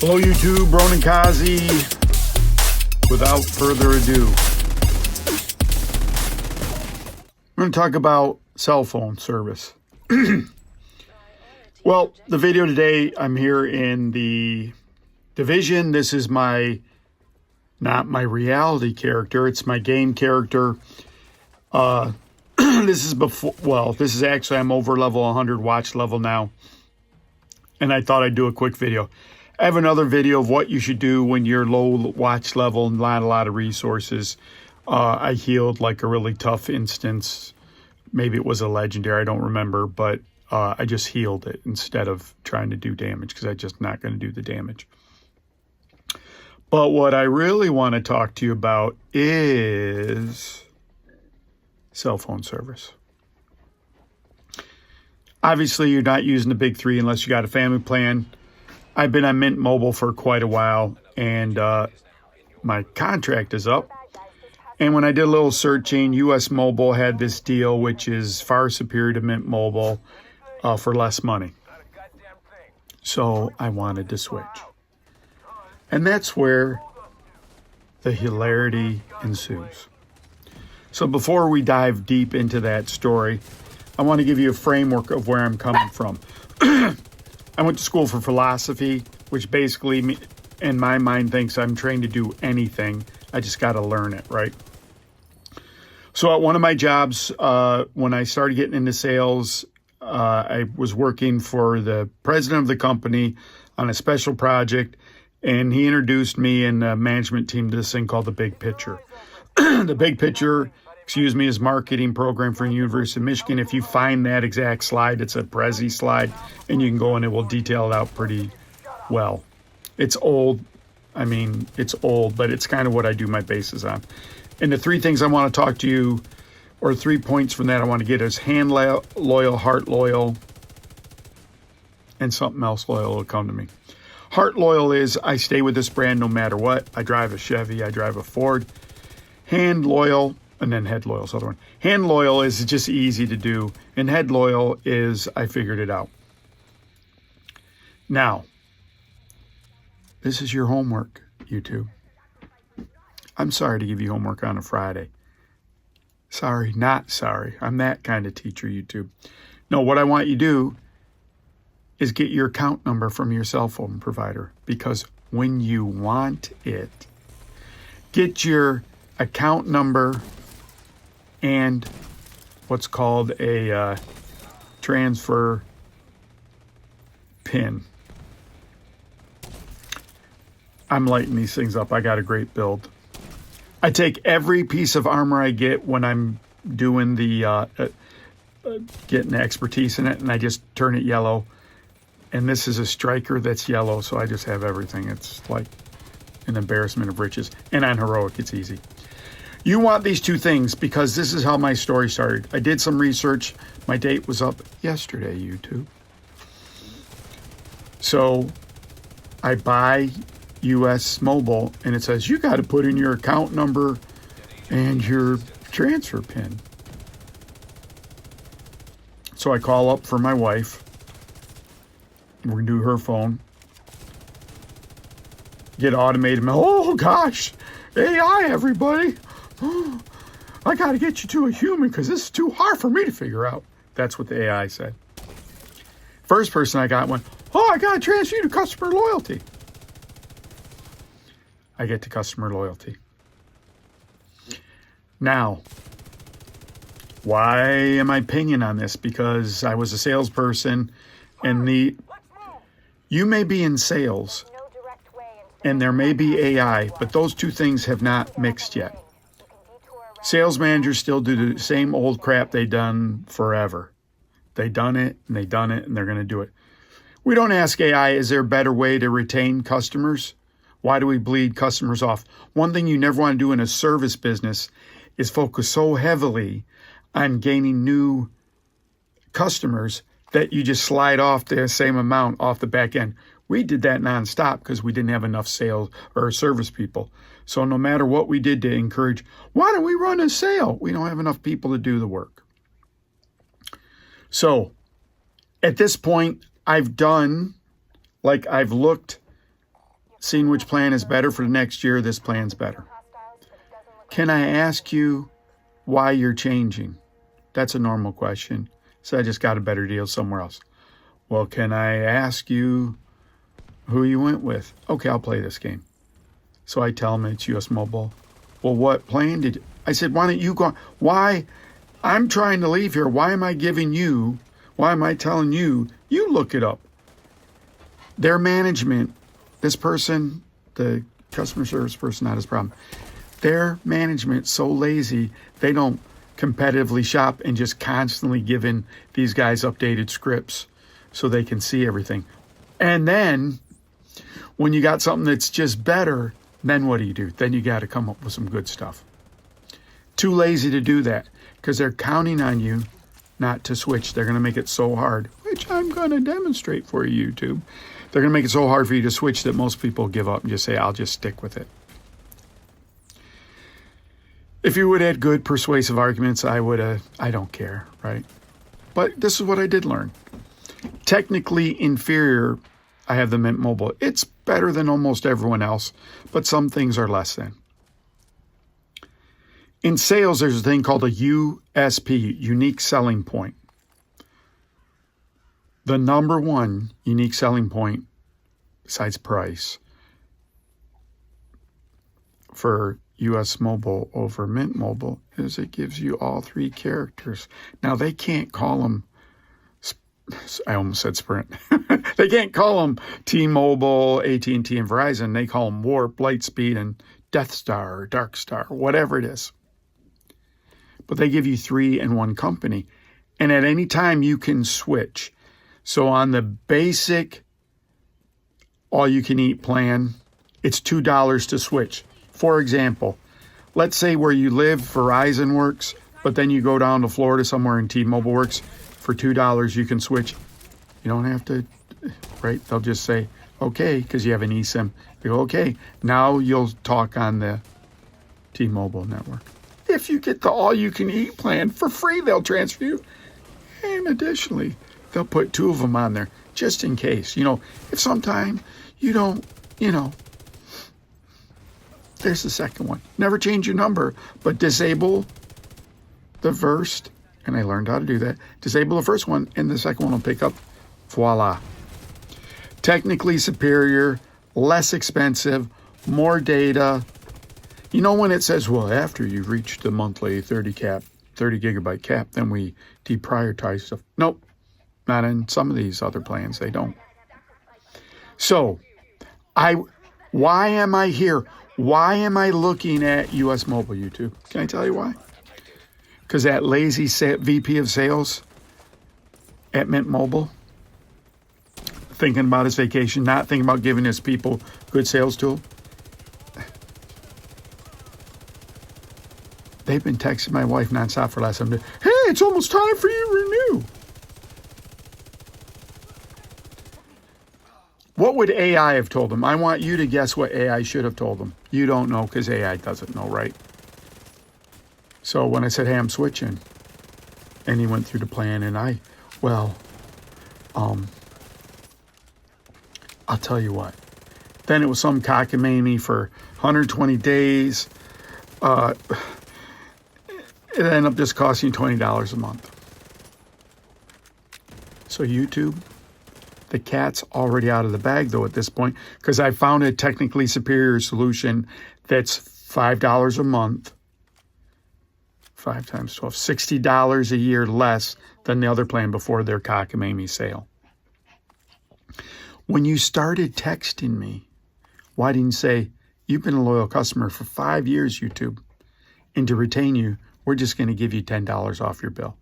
Hello YouTube, Ronin Kaze. Without further ado, I'm going to talk about cell phone service. Well, the video today, I'm here in the division. This is not my reality character. It's my game character. This is actually, I'm over level 100 watch level now. And I thought I'd do a quick video. I have another video of what you should do when you're low watch level and not a lot of resources. I healed like a really tough instance. Maybe it was a legendary, I don't remember, but I just healed it instead of trying to do damage because I'm just not going to do the damage. But what I really want to talk to you about is cell phone service. Obviously, you're not using the big three unless you got a family plan. I've been on Mint Mobile for quite a while, and my contract is up. And when I did a little searching, US Mobile had this deal, which is far superior to Mint Mobile for less money. So I wanted to switch. And that's where the hilarity ensues. So before we dive deep into that story, I want to give you a framework of where I'm coming from. I went to school for philosophy, which basically, in my mind, thinks I'm trained to do anything. I just got to learn it, right? So at one of my jobs, when I started getting into sales, I was working for the president of the company on a special project, and he introduced me and the management team to this thing called the Big Picture. The Big Picture, is marketing program for the University of Michigan. If you find that exact slide, it's a Prezi slide, and you can go and it will detail it out pretty well. It's old. It's old, but it's kind of what I do my bases on. And the three things I want to talk to you, or 3 points from that I want to get is hand loyal, heart loyal, and something else loyal will come to me. Heart loyal is I stay with this brand no matter what. I drive a Chevy, I drive a Ford. Hand loyal, and then head loyal is the other one. Hand loyal is just easy to do, and head loyal is I figured it out. Now, this is your homework, YouTube. I'm sorry to give you homework on a Friday. Sorry, not sorry. I'm that kind of teacher, YouTube. No, what I want you to do is get your account number from your cell phone provider, because when you want it, get your account number and what's called a transfer PIN. I'm lighting these things up. I got a great build. I take every piece of armor I get when I'm doing the getting the expertise in it, and I just turn it yellow. And this is a striker that's yellow, so I just have everything. It's like an embarrassment of riches. And on heroic, it's easy. You want these two things because this is how my story started. I did some research. My date was up yesterday, YouTube. So I buy US Mobile, and it says, you got to put in your account number and your transfer PIN. So I call up for my wife. We're going to do her phone. Get automated. Oh, gosh. AI, everybody. I got to get you to a human because this is too hard for me to figure out. That's what the AI said. First person I got went, I got to transfer you to customer loyalty. I get to customer loyalty. Now, why am I pinging on this? Because I was a salesperson, and you may be in sales and there may be AI, but those two things have not mixed yet. Sales managers still do the same old crap they've done forever. They done it, and they're going to do it. We don't ask AI, is there a better way to retain customers? Why do we bleed customers off? One thing you never want to do in a service business is focus so heavily on gaining new customers that you just slide off the same amount off the back end. We did that nonstop because we didn't have enough sales or service people. So no matter what we did to encourage, why don't we run a sale? We don't have enough people to do the work. So at this point, I've looked seeing which plan is better for the next year. This plan's better. Can I ask you why you're changing? That's a normal question. So I just got a better deal somewhere else. Well, can I ask you who you went with? Okay, I'll play this game. So I tell them it's US Mobile. Well, what plan did you? I said, why don't you go? Why? I'm trying to leave here. Why am I telling you, you look it up? Their management, this person, the customer service person, not his problem. Their management's so lazy, they don't competitively shop and just constantly giving these guys updated scripts so they can see everything. And then when you got something that's just better, then what do? Then you got to come up with some good stuff. Too lazy to do that because they're counting on you not to switch. They're going to make it so hard, which I'm going to demonstrate for you, YouTube. They're going to make it so hard for you to switch that most people give up and just say, I'll just stick with it. If you would have had good persuasive arguments, I don't care, right? But this is what I did learn. Technically inferior, I have the Mint Mobile. It's better than almost everyone else, but some things are less than. In sales, there's a thing called a USP, unique selling point. The number one unique selling point, besides price, for US Mobile over Mint Mobile is it gives you all three characters. Now, they can't call them, I almost said Sprint. They can't call them T-Mobile, AT&T, and Verizon. They call them Warp, Lightspeed, and Death Star, or Dark Star, whatever it is. But they give you three in one company. And at any time, you can switch. So on the basic all-you-can-eat plan, it's $2 to switch. For example, let's say where you live, Verizon works, but then you go down to Florida somewhere and T-Mobile works. For $2, you can switch. You don't have to, right? They'll just say, okay, because you have an eSIM. They go, okay, now you'll talk on the T-Mobile network. If you get the all-you-can-eat plan for free, they'll transfer you. And additionally, they'll put two of them on there just in case. If sometime you don't, there's the second one. Never change your number, but disable the first, and I learned how to do that. Disable the first one, and the second one will pick up. Voila. Technically superior, less expensive, more data. When it says, well, after you've reached the monthly 30 gigabyte cap, then we deprioritize stuff. Nope, not in some of these other plans. They don't. So, why am I here? Why am I looking at US Mobile, YouTube? Can I tell you why? Because that lazy VP of sales at Mint Mobile, thinking about his vacation, not thinking about giving his people good sales tool. They've been texting my wife nonstop for the last 7 days. Hey, it's almost time for you to renew. What would AI have told them? I want you to guess what AI should have told them. You don't know because AI doesn't know, right? So when I said, hey, I'm switching, and he went through the plan, and I'll tell you what. Then it was some cockamamie for 120 days. It ended up just costing you $20 a month. So YouTube, the cat's already out of the bag, though, at this point, because I found a technically superior solution that's $5 a month, 5 times 12, $60 a year less than the other plan before their cockamamie sale. When you started texting me, why didn't you say, you've been a loyal customer for 5 years, YouTube, and to retain you, we're just going to give you $10 off your bill.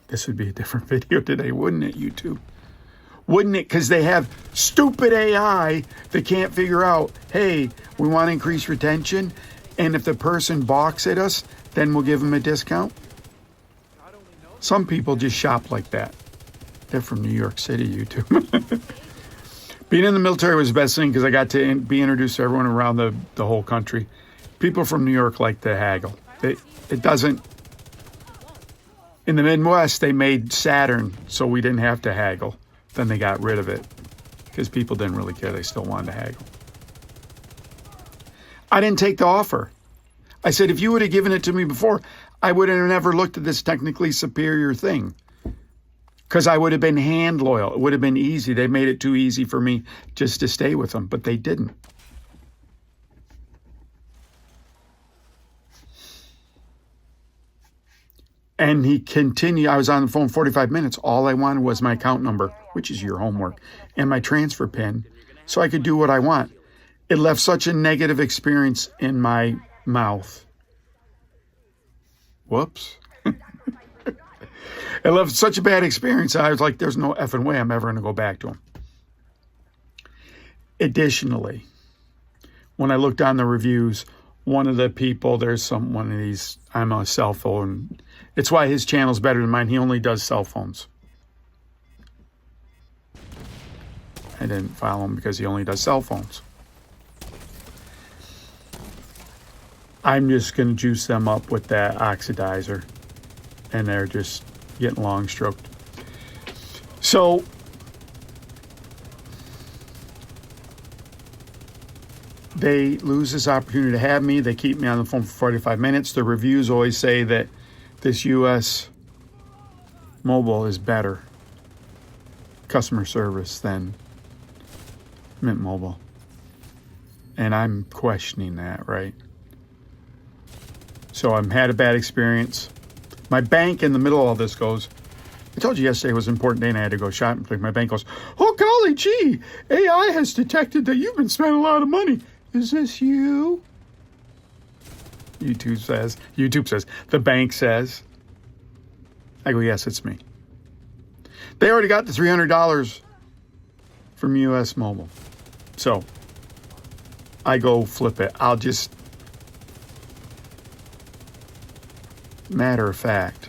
This would be a different video today, wouldn't it, YouTube? Wouldn't it? Because they have stupid AI that can't figure out, hey, we want to increase retention, and if the person balks at us, then we'll give them a discount. Some people just shop like that. They're from New York City, YouTube. Being in the military was the best thing because I got to be introduced to everyone around the whole country. People from New York like to haggle. It doesn't. In the Midwest, they made Saturn so we didn't have to haggle. Then they got rid of it. because people didn't really care. They still wanted to haggle. I didn't take the offer. I said, if you would have given it to me before, I would have never looked at this technically superior thing, because I would have been hand loyal. It would have been easy. They made it too easy for me just to stay with them, but they didn't. And he continued. I was on the phone 45 minutes. All I wanted was my account number, which is your homework, and my transfer PIN, so I could do what I want. It left such a negative experience in my mouth. Whoops. It left such a bad experience. I was like, there's no effing way I'm ever going to go back to him. Additionally, when I looked on the reviews, one of the people, one of these, I'm a cell phone. It's why his channel's better than mine. He only does cell phones. I didn't follow him because he only does cell phones. I'm just going to juice them up with that oxidizer. And they're just getting long stroked. So they lose this opportunity to have me. They keep me on the phone for 45 minutes. The reviews always say that this U.S. Mobile is better customer service than Mint Mobile. And I'm questioning that, right? So I've had a bad experience. My bank in the middle of all this goes, I told you yesterday was an important day and I had to go shopping. My bank goes, oh, golly gee, AI has detected that you've been spending a lot of money. Is this you? YouTube says. The bank says. I go, yes, it's me. They already got the $300 from US Mobile. So I go flip it. I'll just, matter of fact,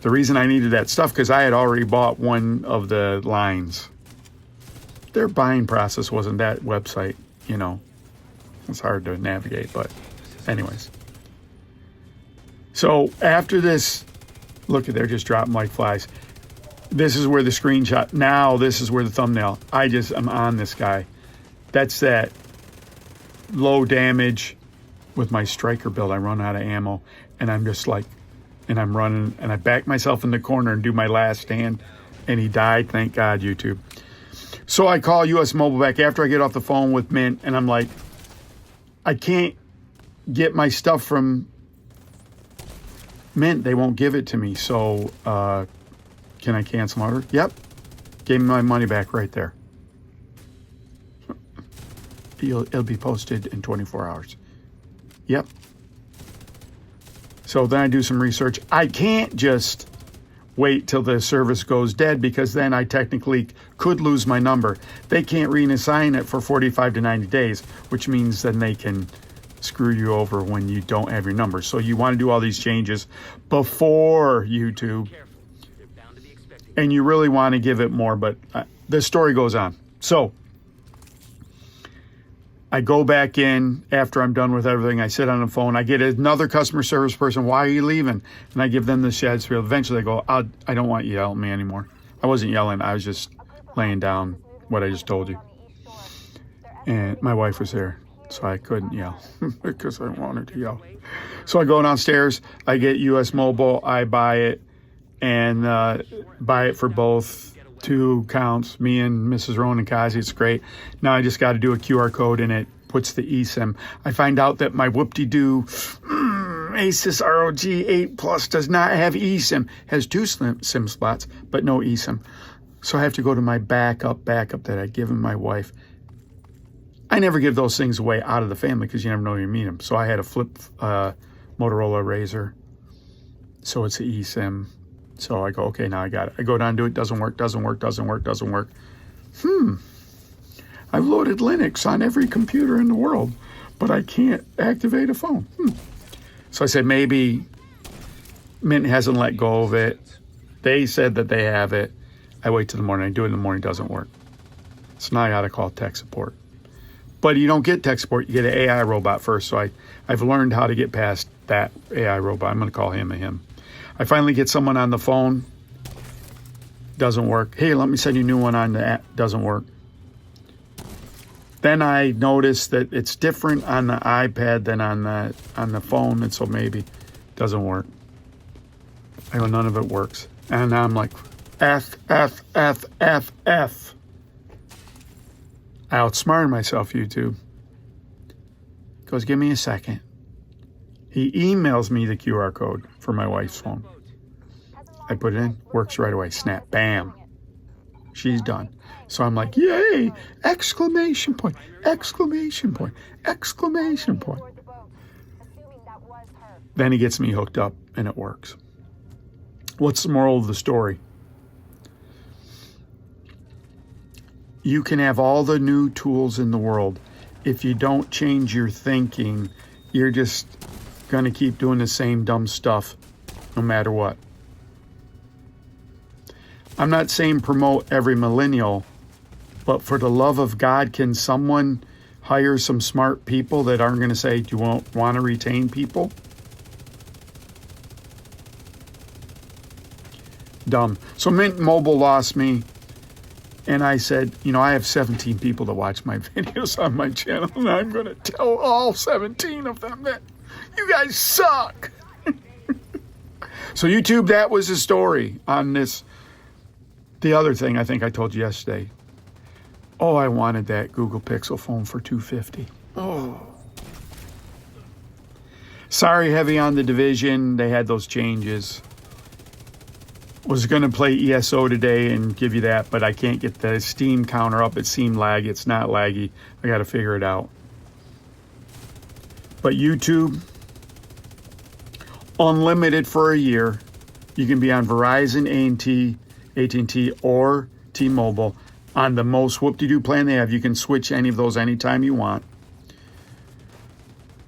the reason I needed that stuff, because I had already bought one of the lines. Their buying process wasn't that website, you know. It's hard to navigate, but anyways. So after this, look at, they're just dropping like flies. This is where the screenshot, now this is where the thumbnail. I'm on this guy. That's that low damage with my striker build. I run out of ammo and I'm just like, and I'm running and I back myself in the corner and do my last stand and he died. Thank God, YouTube. So I call US Mobile back after I get off the phone with Mint and I'm like, I can't get my stuff from Mint. They won't give it to me. So can I cancel my order? Yep. Gave me my money back right there. It'll be posted in 24 hours. Yep. So then I do some research. I can't just wait till the service goes dead because then I technically could lose my number. They can't reassign it for 45 to 90 days, which means then they can screw you over when you don't have your number. So you want to do all these changes before YouTube. And you really want to give it more, but the story goes on. So I go back in after I'm done with everything. I sit on the phone. I get another customer service person. Why are you leaving? And I give them the shad spiel. Eventually they go, I don't want you to yell at me anymore. I wasn't yelling. I was just laying down what I just told you. And my wife was there, so I couldn't yell because I wanted to yell. So I go downstairs. I get US Mobile. I buy it and buy it for both. 2 accounts, me and Mrs. Ronin Kaze. It's great. Now I just got to do a QR code and it puts the eSIM. I find out that my whoop-de-doo Asus ROG 8 Plus does not have eSIM. Has 2 SIM slots, but no eSIM. So I have to go to my backup that I given my wife. I never give those things away out of the family because you never know you meet them. So I had a flip Motorola Razr. So it's an eSIM. So I go, okay, now I got it. I go down to it, doesn't work. I've loaded Linux on every computer in the world, but I can't activate a phone. So I said, maybe Mint hasn't let go of it. They said that they have it. I wait till the morning. I do it in the morning, doesn't work. So now I got to call tech support. But you don't get tech support, you get an AI robot first. So I've learned how to get past that AI robot. I'm going to call him a him. I finally get someone on the phone, Doesn't work. Hey, let me send you a new one on the app. Doesn't work. Then I noticed that it's different on the iPad than on the phone, and so maybe doesn't work. I go, none of it works. And now I'm like, F, F, F, F, F. I outsmarted myself, YouTube. Goes, give me a second. He emails me the QR code for my wife's phone. I put it in, works right away. Snap, bam. She's done. So I'm like, yay! Exclamation point, exclamation point, exclamation point. Then he gets me hooked up and it works. What's the moral of the story? You can have all the new tools in the world. If you don't change your thinking, you're just going to keep doing the same dumb stuff no matter what. I'm not saying promote every millennial, but for the love of God, can someone hire some smart people that aren't going to say, do you want to retain people? Dumb. So Mint Mobile lost me. And I said, I have 17 people that watch my videos on my channel, and I'm going to tell all 17 of them that you guys suck. So YouTube, that was the story on this. The other thing I think I told you yesterday. Oh, I wanted that Google Pixel phone for $250. Oh. Sorry, heavy on the division. They had those changes. Was going to play ESO today and give you that, but I can't get the Steam counter up. It seemed laggy. It's not laggy. I got to figure it out. But YouTube, unlimited for a year. You can be on Verizon, AT&T, or T-Mobile. On the most whoop-de-doo plan they have, you can switch any of those anytime you want.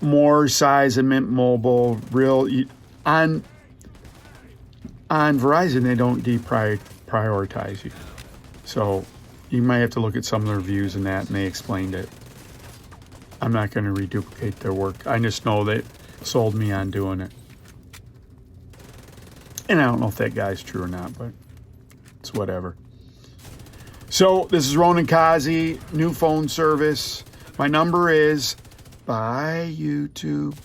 More size than Mint Mobile. On Verizon, they don't deprioritize you. So you might have to look at some of the reviews and that, and they explained it. I'm not going to reduplicate their work. I just know they sold me on doing it. And I don't know if that guy's true or not, but it's whatever. So this is Ronin Kaze, new phone service. My number is, bye YouTube.